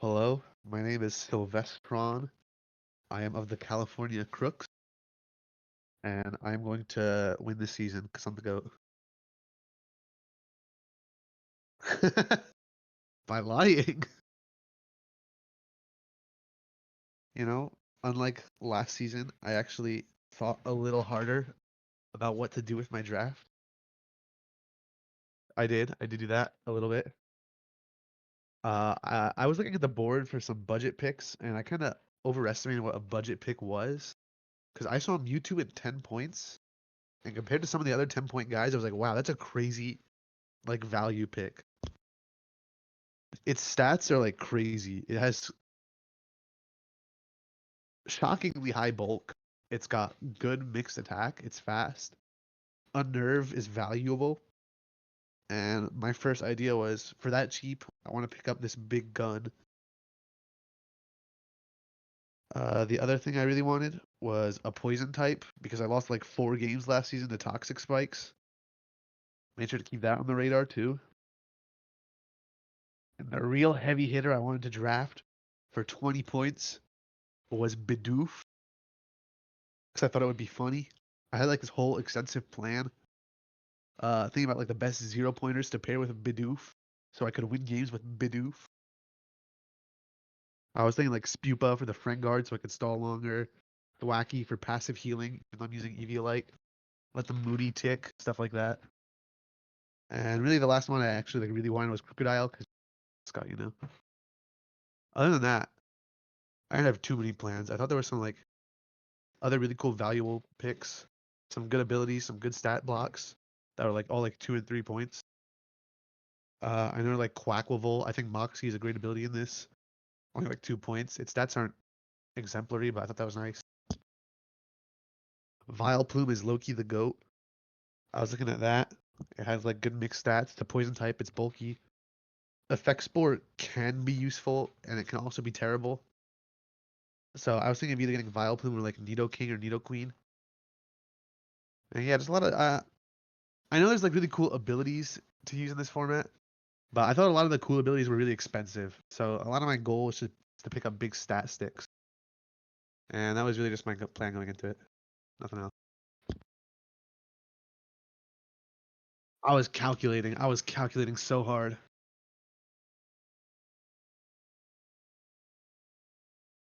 Hello, my name is Sylvestron. I am of the California Krooks, and I'm going to win this season because I'm the GOAT. By lying, you know, unlike last season, I actually thought a little harder about what to do with my draft. I did do that a little bit. I was looking at the board for some budget picks, and I kind of overestimated what a budget pick was because I saw Mewtwo at 10 points, and compared to some of the other 10-point guys, I was like, wow, that's a crazy like value pick. Its stats are like crazy. It has shockingly high bulk. It's got good mixed attack. It's fast. Unnerve is valuable. And my first idea was for that cheap, I want to pick up this big gun. The other thing I really wanted was a poison type because I lost like 4 games last season to toxic spikes. Made sure to keep that on the radar too. And the real heavy hitter I wanted to draft for 20 points was Bidoof because I thought it would be funny. I had like this whole extensive plan, thinking about like the best 0-pointers to pair with Bidoof, so I could win games with Bidoof. I was thinking like Spupa for the friend guard, so I could stall longer. Thwacky for passive healing, even though I'm using Eviolite. Let the Moody tick, stuff like that. And really, the last one I actually like really wanted was Crocodile because it's got Other than that, I didn't have too many plans. I thought there were some like other really cool, valuable picks, some good abilities, some good stat blocks that were like all like 2 and 3 points. I know like Quacklevolt. I think Moxie is a great ability in this. Only like 2 points. Its stats aren't exemplary, but I thought that was nice. Vileplume is Loki the GOAT. I was looking at that. It has like good mixed stats. The poison type, it's bulky. Effect Sport can be useful, and it can also be terrible. So I was thinking of either getting Vileplume or like Nidoking or Nidoqueen. And yeah, just a lot of. I know there's like really cool abilities to use in this format, but I thought a lot of the cool abilities were really expensive. So a lot of my goal was to pick up big stat sticks. And that was really just my plan going into it. Nothing else. I was calculating. I was calculating so hard.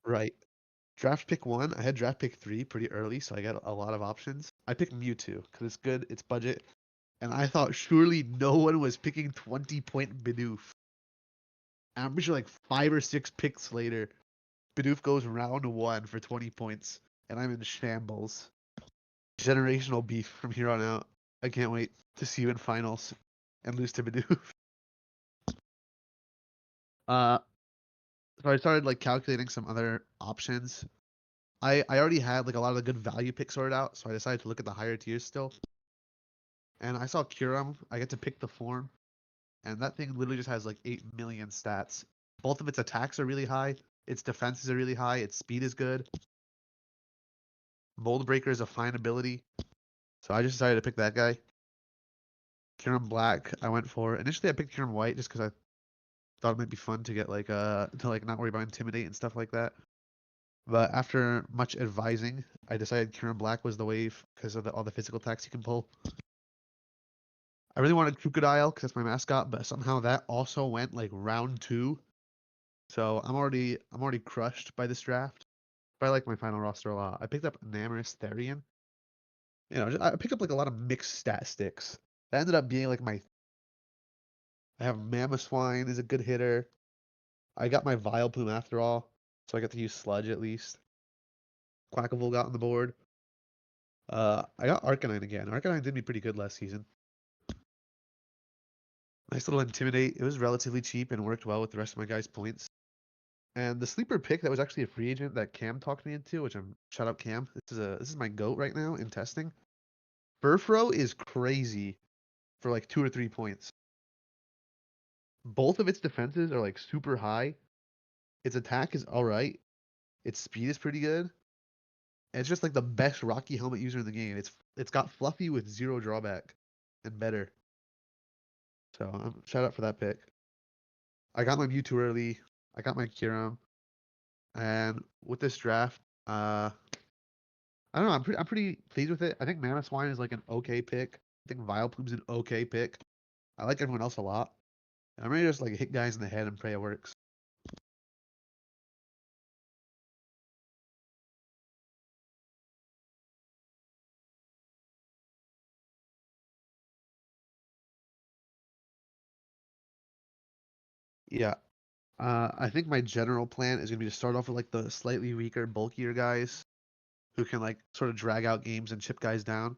Right. Draft pick 1. I had draft pick 3 pretty early, so I got a lot of options. I picked Mewtwo because it's good, it's budget, and I thought surely no one was picking 20-point Bidoof. And I'm pretty sure like 5 or 6 picks later, Bidoof goes round 1 for 20 points, and I'm in shambles. Generational beef from here on out. I can't wait to see you in finals and lose to Bidoof. Uh, so I started like calculating some other options. I already had like a lot of the good value picks sorted out, so I decided to look at the higher tiers still. And I saw Kyurem. I get to pick the form, and that thing literally just has like 8 million stats. Both of its attacks are really high. Its defenses are really high. Its speed is good. Mold Breaker is a fine ability. So I just decided to pick that guy. Kyurem Black, I went for. Initially, I picked Kyurem White just because I thought it might be fun to get like to like not worry about Intimidate and stuff like that. But after much advising, I decided Kyurem Black was the wave because of all the physical attacks you can pull. I really wanted Crocodile because that's my mascot, but somehow that also went like round 2. So I'm already crushed by this draft. But I like my final roster a lot. I picked up Namorous Therian. I picked up like a lot of mixed stat sticks. That ended up being like my. I have Mamoswine is a good hitter. I got my Vileplume after all, so I got to use Sludge at least. Quackable got on the board. I got Arcanine again. Arcanine did me pretty good last season. Nice little Intimidate. It was relatively cheap and worked well with the rest of my guys' points. And the sleeper pick that was actually a free agent that Cam talked me into, which I'm shout out Cam. This is my goat right now in testing. Furfro is crazy for like 2 or 3 points. Both of its defenses are like super high. Its attack is alright. Its speed is pretty good. And it's just like the best Rocky Helmet user in the game. It's got Fluffy with 0 drawback and better. So shout out for that pick. I got my Mewtwo early. I got my Kyurem, and with this draft, I don't know. I'm pretty pleased with it. I think Mamoswine is like an okay pick. I think Vileplume's an okay pick. I like everyone else a lot. And I'm ready to just like hit guys in the head and pray it works. Yeah. I think my general plan is gonna be to start off with like the slightly weaker, bulkier guys who can like sort of drag out games and chip guys down.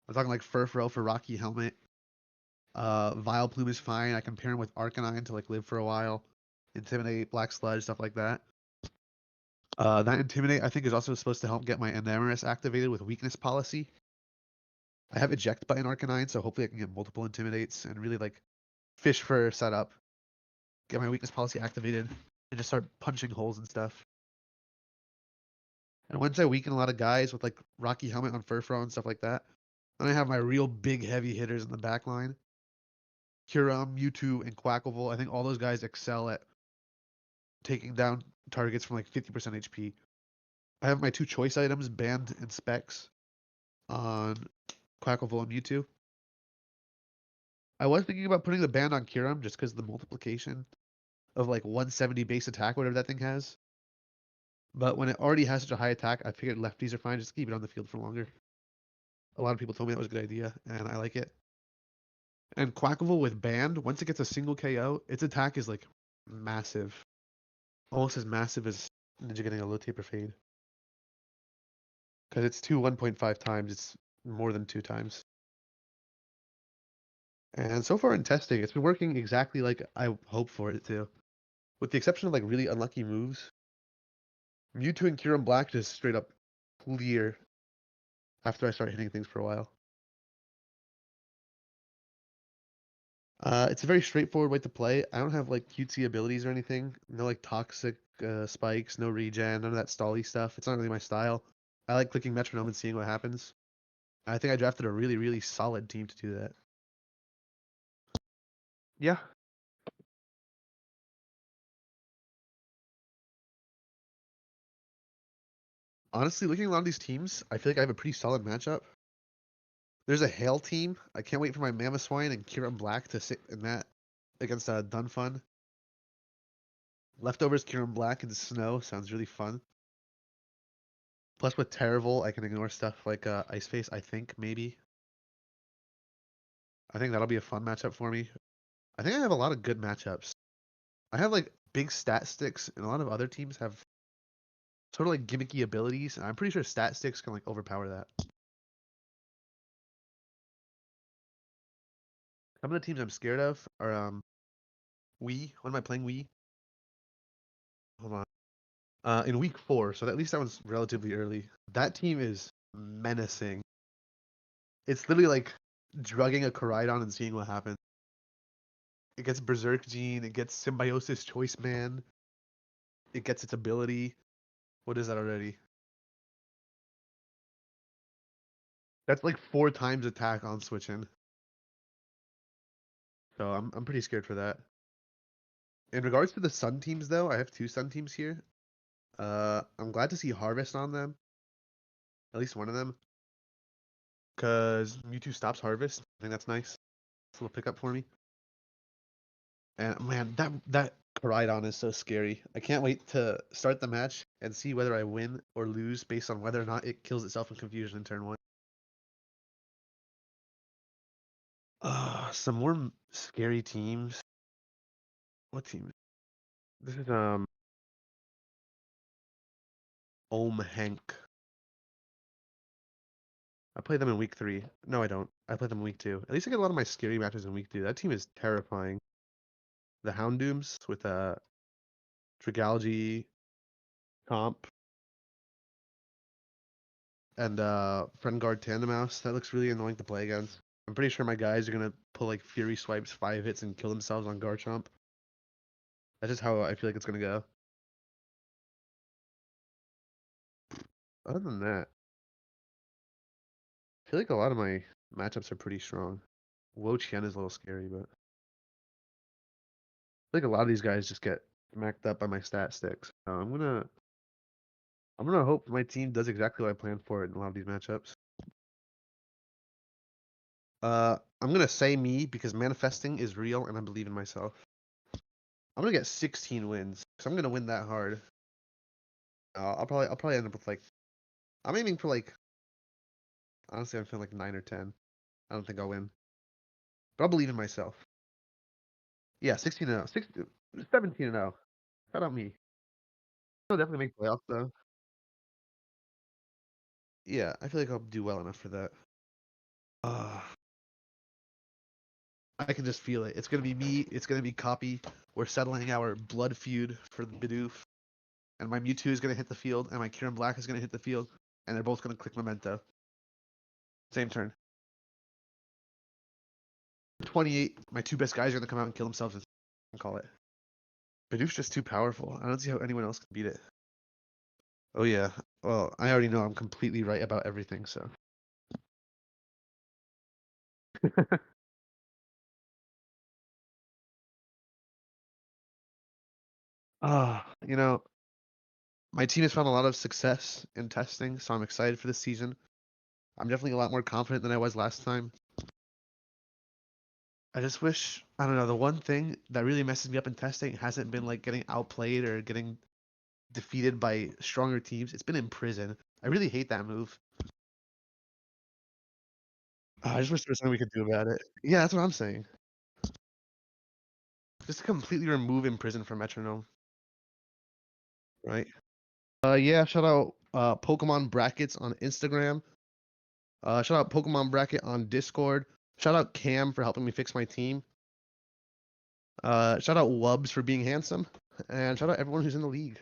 I'm talking like Furfrou for Rocky Helmet. Vileplume is fine. I can pair him with Arcanine to like live for a while. Intimidate, Black Sludge, stuff like that. That Intimidate I think is also supposed to help get my Enamorus activated with Weakness Policy. I have Eject Button Arcanine, so hopefully I can get multiple Intimidates and really like fish for setup, get my Weakness Policy activated, and just start punching holes and stuff. And once I weaken a lot of guys with like Rocky Helmet on Furfrou and stuff like that, then I have my real big heavy hitters in the back line. Kyurem, Mewtwo, and Quacklevolt. I think all those guys excel at taking down targets from like 50% HP. I have my two choice items, Band and Specs, on Quacklevolt and Mewtwo. I was thinking about putting the Band on Kyurem just because the multiplication of like 170 base attack, whatever that thing has. But when it already has such a high attack, I figured lefties are fine. Just keep it on the field for longer. A lot of people told me that was a good idea, and I like it. And Quacklevolt with Band, once it gets a single KO, its attack is like massive. Almost as massive as Ninja getting a low taper fade. Because it's 1.5 times, it's more than 2 times. And so far in testing, it's been working exactly like I hoped for it to. With the exception of like really unlucky moves, Mewtwo and Kyurem Black just straight up clear after I start hitting things for a while. It's a very straightforward way to play. I don't have like cutesy abilities or anything. No like toxic spikes, no regen, none of that stally stuff. It's not really my style. I like clicking metronome and seeing what happens. I think I drafted a really, really solid team to do that. Yeah. Honestly, looking at a lot of these teams, I feel like I have a pretty solid matchup. There's a Hail team. I can't wait for my Mamoswine and Kyurem Black to sit in that against Dunfun. Leftovers Kyurem Black and Snow sounds really fun. Plus with Terrible, I can ignore stuff like Ice Face, I think, maybe. I think that'll be a fun matchup for me. I think I have a lot of good matchups. I have like big stat sticks, and a lot of other teams have sort of like gimmicky abilities, and I'm pretty sure stat sticks can like overpower that. Some of the teams I'm scared of are Wii. When am I playing Wii? Hold on. In week 4, so at least that one's relatively early. That team is menacing. It's literally like drugging a Koraidon and seeing what happens. It gets Berserk Gene, it gets Symbiosis Choice Man, it gets its ability. What is that already? That's like 4 times attack on switching. So I'm pretty scared for that. In regards to the Sun teams though, I have 2 Sun teams here. I'm glad to see Harvest on them. At least one of them. Because Mewtwo stops Harvest. I think that's nice. It's a little pickup for me. And man, that Koraidon is so scary. I can't wait to start the match and see whether I win or lose based on whether or not it kills itself in confusion in turn 1. Some more scary teams. What team? This is Hank. I play them in week 3. No, I don't. I play them in week 2. At least I get a lot of my scary matches in week 2. That team is terrifying. The Houndooms with Trigalgy, Comp, and Friendguard Tandemouse. That looks really annoying to play against. I'm pretty sure my guys are gonna pull like Fury Swipes 5 hits and kill themselves on Garchomp. That's just how I feel like it's gonna go. Other than that, I feel like a lot of my matchups are pretty strong. Wo Qian is a little scary, but I feel like a lot of these guys just get smacked up by my stat sticks. So I'm gonna hope my team does exactly what I planned for it in a lot of these matchups. I'm gonna say me because manifesting is real and I believe in myself. I'm gonna get 16 wins because I'm gonna win that hard. I'll probably end up with like I'm aiming for like honestly I'm feeling like 9 or 10. I don't think I'll win, but I'll believe in myself. Yeah, 16 and 0, 17 and 0. Shout out me. I'll definitely make playoffs though. Yeah, I feel like I'll do well enough for that. Uh, I can just feel it. It's gonna be me. It's gonna be Copy. We're settling our blood feud for the Bidoof. And my Mewtwo is gonna hit the field, and my Kieran Black is gonna hit the field, and they're both gonna click Memento. Same turn. 28. My two best guys are gonna come out and kill themselves and call it. Bidoof's just too powerful. I don't see how anyone else can beat it. Oh yeah. Well, I already know I'm completely right about everything, so. You know, my team has found a lot of success in testing, so I'm excited for this season. I'm definitely a lot more confident than I was last time. I just wish, I don't know, the one thing that really messes me up in testing hasn't been like getting outplayed or getting defeated by stronger teams. It's been in prison. I really hate that move. I just wish there was something we could do about it. Yeah, that's what I'm saying. Just to completely remove Imprison from Metronome, right? Yeah, shout out Pokemon Brackets on Instagram. Shout out Pokemon Bracket on Discord. Shout out Cam for helping me fix my team. Shout out Wubs for being handsome. And shout out everyone who's in the league.